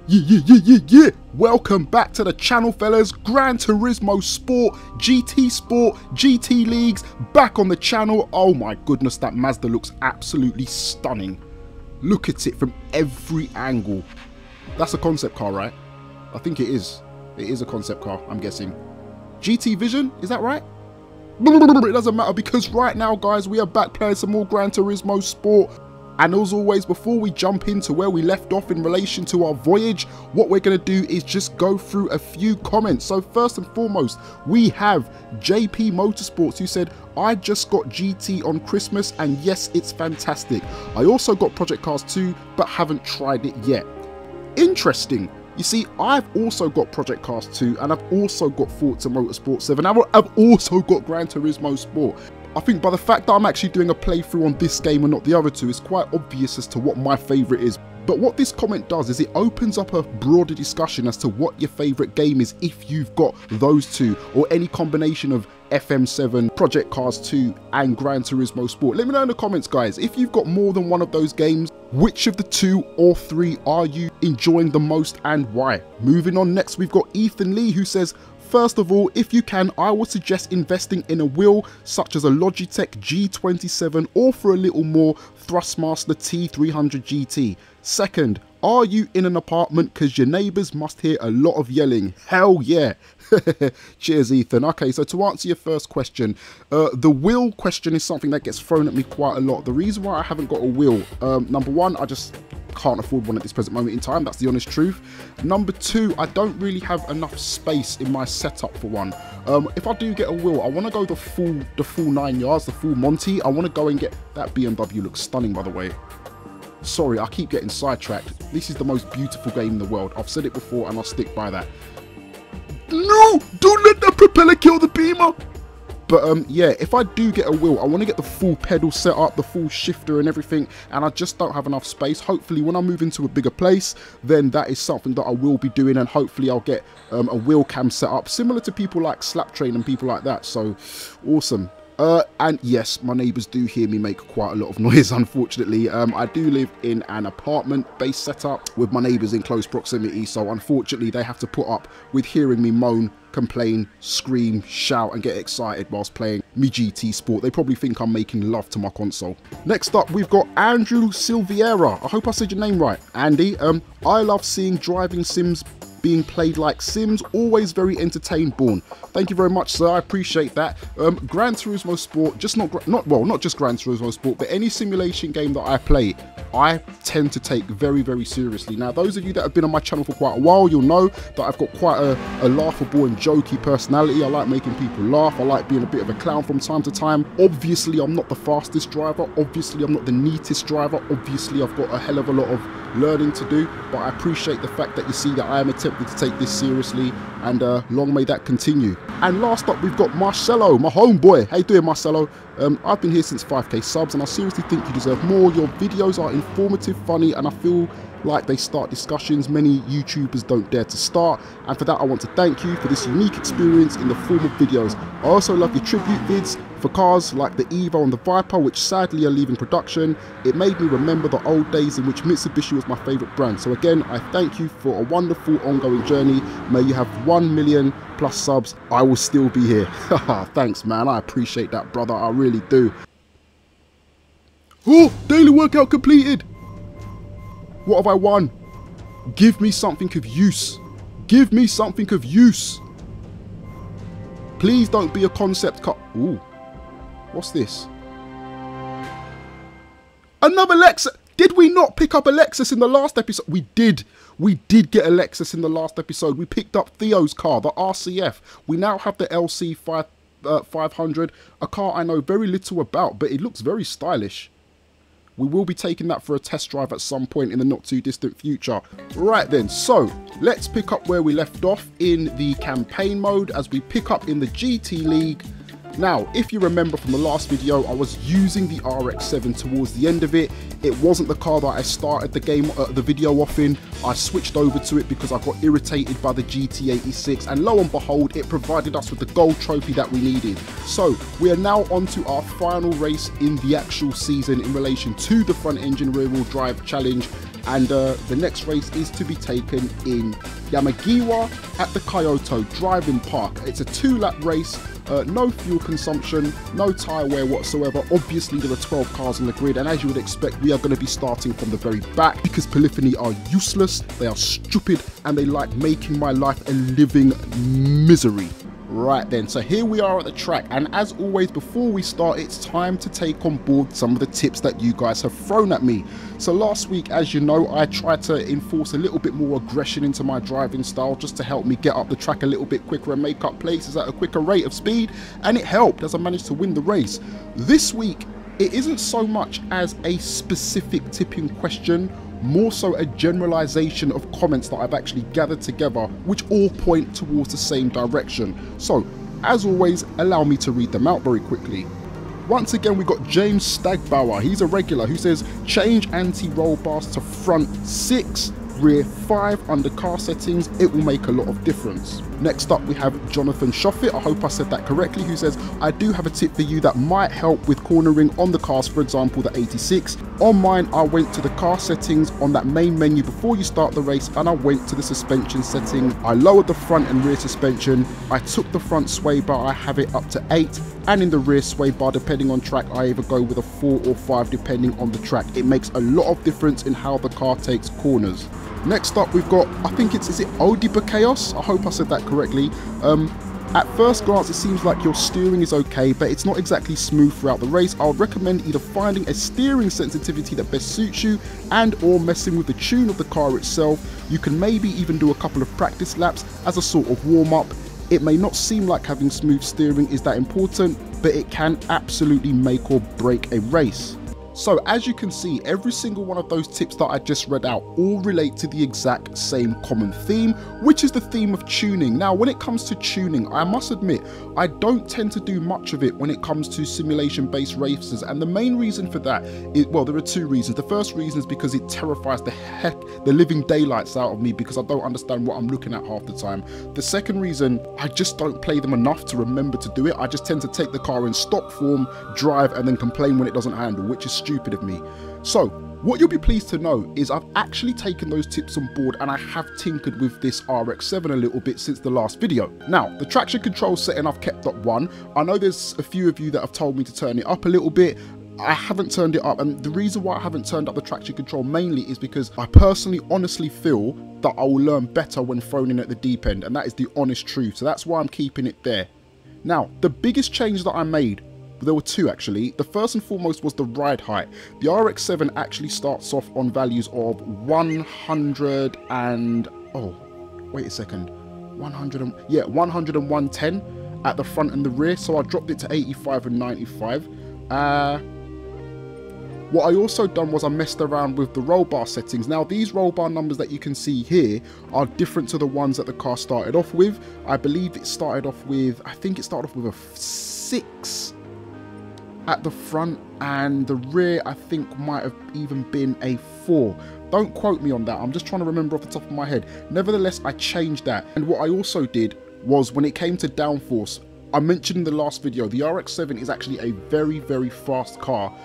Yeah. Welcome back to the channel, fellas. Gran Turismo Sport, GT Leagues, back on the channel. Oh my goodness, that Mazda looks absolutely stunning. Look at it from every angle. That's a concept car, right? I think it is. It is a concept car, I'm guessing. GT Vision, is that right? It doesn't matter because right now, guys, we are back playing some more Gran Turismo Sport. And as always, before we jump into where we left off in relation to our voyage, what we're going to do is just go through a few comments. So first and foremost, we have JP Motorsports who said, I just got GT on Christmas and yes, it's fantastic. I also got Project Cars 2, but haven't tried it yet. Interesting. You see, I've also got Project Cars 2 and I've also got Forza Motorsport 7. I've also got Gran Turismo Sport. I think by the fact that I'm actually doing a playthrough on this game and not the other two, it's quite obvious as to what my favourite is. But what this comment does is it opens up a broader discussion as to what your favourite game is if you've got those two or any combination of FM7, Project Cars 2 and Gran Turismo Sport. Let me know in the comments, guys, if you've got more than one of those games, which of the two or three are you enjoying the most and why? Moving on, next we've got Ethan Lee who says, first of all, if you can, I would suggest investing in a wheel such as a Logitech G27 or for a little more Thrustmaster T300 GT. Second, are you in an apartment because your neighbours must hear a lot of yelling? Hell yeah. Cheers, Ethan. Okay, so to answer your first question, the wheel question is something that gets thrown at me quite a lot. The reason why I haven't got a wheel, number one, I just can't afford one at this present moment in time. That's the honest truth. Number two, I don't really have enough space in my setup for one. If I do get a wheel, I want to go the full 9 yards, the full Monty. I want to go and get that BMW. Looks stunning, by the way. Sorry, I keep getting sidetracked. This is the most beautiful game in the world. I've said it before and I'll stick by that. No, don't let that propeller kill the Beamer. But yeah, if I do get a wheel, I want to get the full pedal set up, the full shifter and everything, and I just don't have enough space. Hopefully when I move into a bigger place, then that is something that I will be doing, and hopefully I'll get a wheel cam set up similar to people like Slaptrain and people like that. So awesome. And yes, my neighbours do hear me make quite a lot of noise, unfortunately. I do live in an apartment-based setup with my neighbours in close proximity, so unfortunately they have to put up with hearing me moan, complain, scream, shout and get excited whilst playing me GT Sport. They probably think I'm making love to my console. Next up, we've got Andrew Silviera. I hope I said your name right, Andy. I love seeing driving sims being played like Sims, always very entertained, Bourne. Thank you very much, sir. I appreciate that. Gran Turismo Sport, just not just Gran Turismo Sport, but any simulation game that I play, I tend to take very, very seriously. Now, those of you that have been on my channel for quite a while, you'll know that I've got quite a laughable and jokey personality. I like making people laugh. I like being a bit of a clown from time to time. Obviously, I'm not the fastest driver. Obviously, I'm not the neatest driver. Obviously, I've got a hell of a lot of learning to do, but I appreciate the fact that you see that I am attempting to take this seriously, and long may that continue. And last up, we've got Marcelo, my homeboy. How you doing, Marcelo? I've been here since 5k subs and I seriously think you deserve more. Your videos are informative, funny, and I feel like they start discussions many YouTubers don't dare to start, and for that I want to thank you for this unique experience in the form of videos. I also love your tribute vids for cars like the Evo and the Viper, which sadly are leaving production. It made me remember the old days in which Mitsubishi was my favourite brand. So again, I thank you for a wonderful ongoing journey. May you have 1 million plus subs. I will still be here. Thanks, man. I appreciate that, brother. I really do. Oh, daily workout completed. What have I won? Give me something of use. Give me something of use. Please don't be a concept car. Ooh. What's this? Another Lexus. Did we not pick up a Lexus in the last episode? We did. We did get a Lexus in the last episode. We picked up Theo's car, the RCF. We now have the LC 500, a car I know very little about, but it looks very stylish. We will be taking that for a test drive at some point in the not too distant future. Right then, so let's pick up where we left off in the campaign mode as we pick up in the GT League. Now, if you remember from the last video, I was using the RX-7 towards the end of it. It wasn't the car that I started the video off in. I switched over to it because I got irritated by the GT86, and lo and behold, it provided us with the gold trophy that we needed. So we are now on to our final race in the actual season in relation to the front engine rear wheel drive challenge. And the next race is to be taken in Yamagiwa at the Kyoto Driving Park. It's a 2-lap race, no fuel consumption, no tyre wear whatsoever. Obviously there are 12 cars on the grid, and as you would expect, we are going to be starting from the very back because polyphony are useless, they are stupid, and they like making my life a living misery. Right then, so here we are at the track, and as always before we start, it's time to take on board some of the tips that you guys have thrown at me. So last week, as you know, I tried to enforce a little bit more aggression into my driving style just to help me get up the track a little bit quicker and make up places at a quicker rate of speed, and it helped as I managed to win the race. This week, it isn't so much as a specific tipping question, more so a generalization of comments that I've actually gathered together, which all point towards the same direction. So, as always, allow me to read them out very quickly. Once again, we got James Stagbauer. He's a regular who says, change anti-roll bars to front 6, rear 5 under car settings. It will make a lot of difference. Next up, we have Jonathan Shoffit, I hope I said that correctly, who says, I do have a tip for you that might help with cornering on the cars, for example the 86. On mine, I went to the car settings on that main menu before you start the race, and I went to the suspension setting. I lowered the front and rear suspension. I took the front sway bar, I have it up to 8, and in the rear sway bar, depending on track, I either go with a 4 or 5 depending on the track. It makes a lot of difference in how the car takes corners. Next up, we've got, I think is it Odiba Chaos? I hope I said that correctly. At first glance, it seems like your steering is okay, but it's not exactly smooth throughout the race. I would recommend either finding a steering sensitivity that best suits you and or messing with the tune of the car itself. You can maybe even do a couple of practice laps as a sort of warm-up. It may not seem like having smooth steering is that important, but it can absolutely make or break a race. So as you can see, every single one of those tips that I just read out all relate to the exact same common theme, which is the theme of tuning. Now, when it comes to tuning, I must admit, I don't tend to do much of it when it comes to simulation-based races, and the main reason for that is, well, there are 2 reasons. The first reason is because it terrifies the living daylights out of me because I don't understand what I'm looking at half the time. The second reason, I just don't play them enough to remember to do it. I just tend to take the car in stock form, drive, and then complain when it doesn't handle, which is stupid of me. So what you'll be pleased to know is I've actually taken those tips on board, and I have tinkered with this RX-7 a little bit since the last video. Now, the traction control setting I've kept at 1. I know there's a few of you that have told me to turn it up a little bit. I haven't turned it up, and the reason why I haven't turned up the traction control mainly is because I personally honestly feel that I will learn better when thrown in at the deep end, and that is the honest truth. So that's why I'm keeping it there. Now, the biggest change that I made, there were 2 actually. The first and foremost was the ride height. The RX-7 actually starts off on values of 100 and, oh, wait a second, 110 at the front and the rear. So I dropped it to 85 and 95. What I also done was I messed around with the roll bar settings. Now these roll bar numbers that you can see here are different to the ones that the car started off with. I believe it started off with, I think it started off with a 6 at the front, and the rear I think might have even been a 4. Don't quote me on that, I'm just trying to remember off the top of my head. Nevertheless, I changed that. And what I also did was, when it came to downforce, I mentioned in the last video, the RX-7 is actually a very, very fast car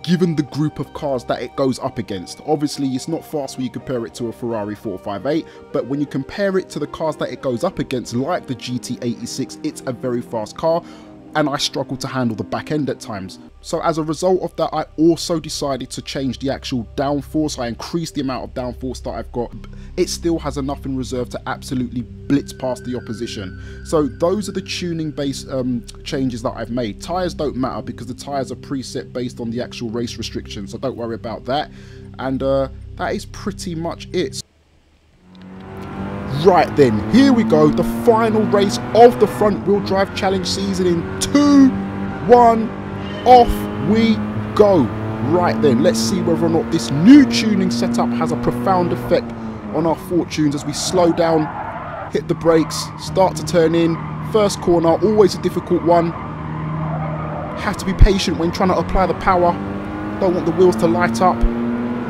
given the group of cars that it goes up against. Obviously it's not fast when you compare it to a Ferrari 458, but when you compare it to the cars that it goes up against, like the GT86, it's a very fast car, and I struggle to handle the back end at times. So as a result of that, I also decided to change the actual downforce. I increased the amount of downforce that I've got. It still has enough in reserve to absolutely blitz past the opposition. So those are the tuning based changes that I've made. Tyres don't matter because the tyres are preset based on the actual race restrictions, so don't worry about that. And that is pretty much it. Right then, here we go, the final race of the front wheel drive challenge season in 2, 1, off we go. Right then, let's see whether or not this new tuning setup has a profound effect on our fortunes as we slow down, hit the brakes, start to turn in. First corner, always a difficult one. Have to be patient when trying to apply the power. Don't want the wheels to light up.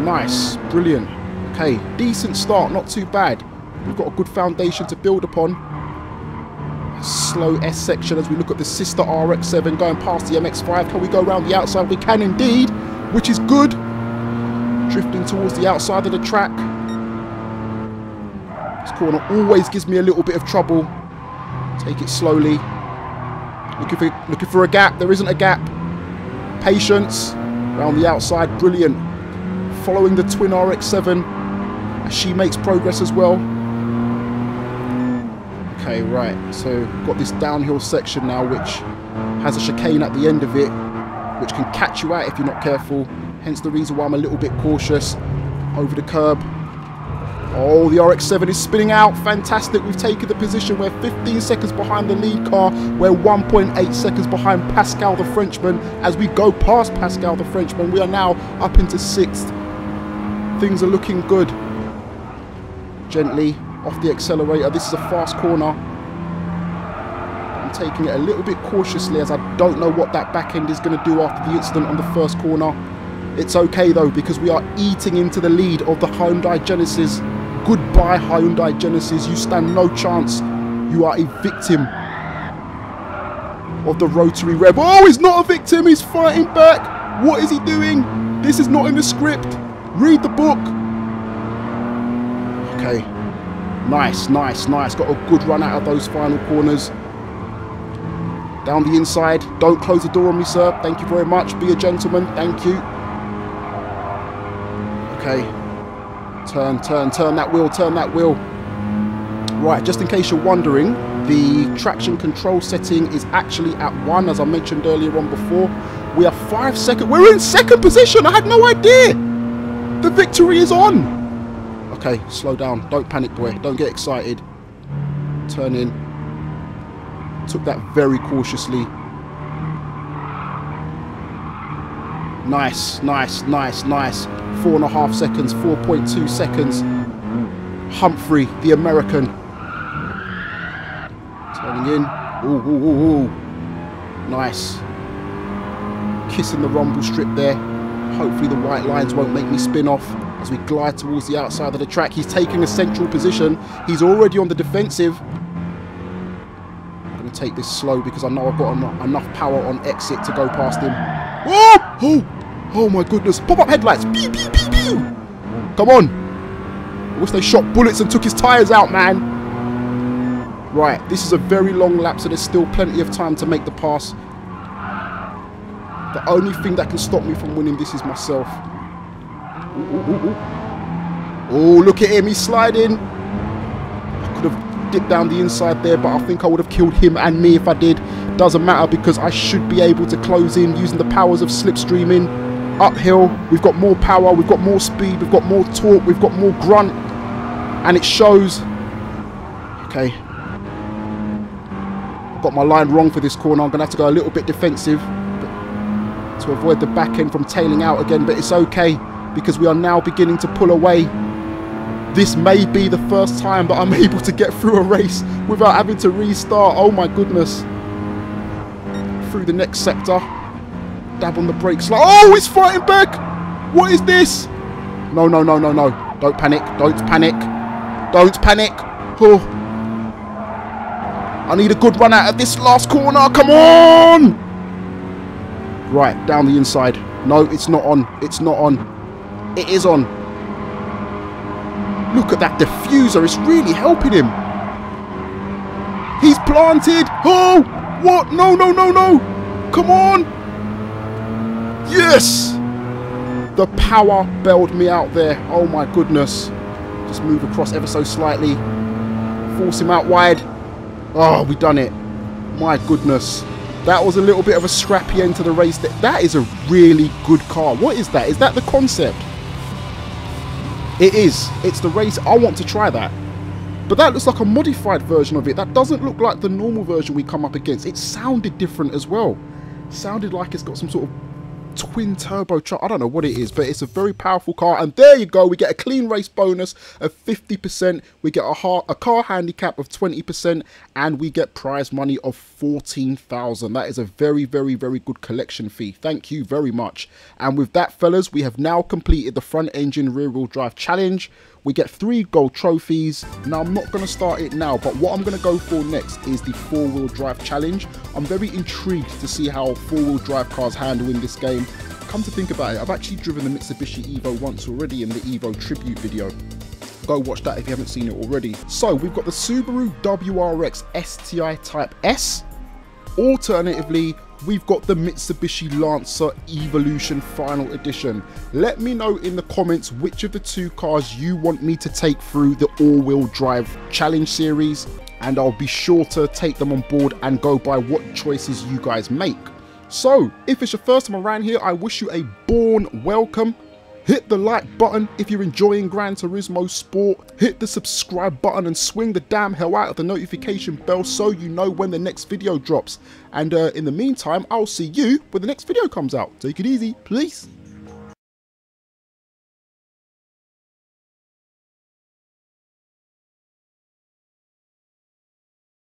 Nice, brilliant. Okay, decent start, not too bad. We've got a good foundation to build upon. Slow S section as we look at the sister RX-7 going past the MX-5. Can we go around the outside? We can indeed, which is good. Drifting towards the outside of the track. This corner always gives me a little bit of trouble. Take it slowly. Looking for a gap. There isn't a gap. Patience. Around the outside. Brilliant. Following the twin RX-7 as she makes progress as well. Okay, right. So got this downhill section now which has a chicane at the end of it, which can catch you out if you're not careful. Hence the reason why I'm a little bit cautious. Over the curb. Oh, the RX-7 is spinning out. Fantastic. We've taken the position. We're 15 seconds behind the lead car. We're 1.8 seconds behind Pascal the Frenchman. As we go past Pascal the Frenchman, we are now up into 6th. Things are looking good. Gently off the accelerator. This is a fast corner. I'm taking it a little bit cautiously as I don't know what that back end is going to do after the incident on the first corner. It's okay though, because we are eating into the lead of the Hyundai Genesis. Goodbye Hyundai Genesis, you stand no chance. You are a victim of the rotary rev. Oh, he's not a victim, he's fighting back. What is he doing? This is not in the script. Read the book. Okay, nice, nice, nice. Got a good run out of those final corners. Down the inside. Don't close the door on me, sir. Thank you very much. Be a gentleman. Thank you. Okay. Turn that wheel, turn that wheel. Right, just in case you're wondering, the traction control setting is actually at 1, as I mentioned earlier on before. We are 5 seconds. We're in 2nd position. I had no idea. The victory is on. Okay, slow down. Don't panic, boy. Don't get excited. Turn in. Took that very cautiously. Nice, nice, nice, nice. 4.5 seconds, 4.2 seconds. Humphrey, the American. Turning in. Ooh, ooh, ooh, ooh. Nice. Kissing the rumble strip there. Hopefully the white lines won't make me spin off as we glide towards the outside of the track. He's taking a central position. He's already on the defensive. I'm going to take this slow because I know I've got enough power on exit to go past him. Oh! Oh! Oh my goodness. Pop-up headlights. Pew, pew, pew, pew. Come on. I wish they shot bullets and took his tyres out, man. Right. This is a very long lap, so there's still plenty of time to make the pass. The only thing that can stop me from winning this is myself. Ooh, ooh, ooh, ooh. Oh, look at him. He's sliding. I could have dipped down the inside there, but I think I would have killed him and me if I did. Doesn't matter because I should be able to close in using the powers of slipstreaming. Uphill, we've got more power, we've got more speed, we've got more torque, we've got more grunt, and it shows. Okay, I've got my line wrong for this corner. I'm gonna have to go a little bit defensive to avoid the back end from tailing out again, but it's okay because we are now beginning to pull away. This may be the first time that I'm able to get through a race without having to restart. Oh my goodness. Through the next sector. Dab on the brakes. Oh, he's fighting back. What is this? No, no, no, no, no. Don't panic. Don't panic. Don't panic. Oh. I need a good run out of this last corner. Come on. Right, down the inside. No, it's not on. It's not on. It is on. Look at that diffuser. It's really helping him. He's planted. Oh, what? No, no, no, no. Come on. Yes. The power bailed me out there. Oh, my goodness. Just move across ever so slightly. Force him out wide. Oh, we done it. My goodness. That was a little bit of a scrappy end to the race. That is a really good car. What is that? Is that the concept? It is. It's the race. I want to try that. But that looks like a modified version of it. That doesn't look like the normal version we come up against. It sounded different as well. Sounded like it's got some sort of twin turbo truck. I don't know what it is, but it's a very powerful car. And there you go. We get a clean race bonus of 50%. We get a car handicap of 20%. And we get prize money of 14,000. That is a very, very, very good collection fee. Thank you very much. And with that, fellas, we have now completed the front engine rear wheel drive challenge. We get 3 gold trophies. Now, I'm not going to start it now, but what I'm going to go for next is the 4-wheel drive challenge. I'm very intrigued to see how 4-wheel drive cars handle in this game. come to think about it, I've actually driven the Mitsubishi Evo once already in the Evo tribute video. Go watch that if you haven't seen it already. So we've got the Subaru WRX STI Type S. Alternatively, we've got the Mitsubishi Lancer Evolution Final Edition. Let me know in the comments which of the two cars you want me to take through the all-wheel drive challenge series, and I'll be sure to take them on board and go by what choices you guys make. So, if it's your first time around here, I wish you a BOURNE welcome. Hit the like button if you're enjoying Gran Turismo Sport. Hit the subscribe button and swing the damn hell out of the notification bell so you know when the next video drops. And in the meantime, I'll see you when the next video comes out. Take it easy, please.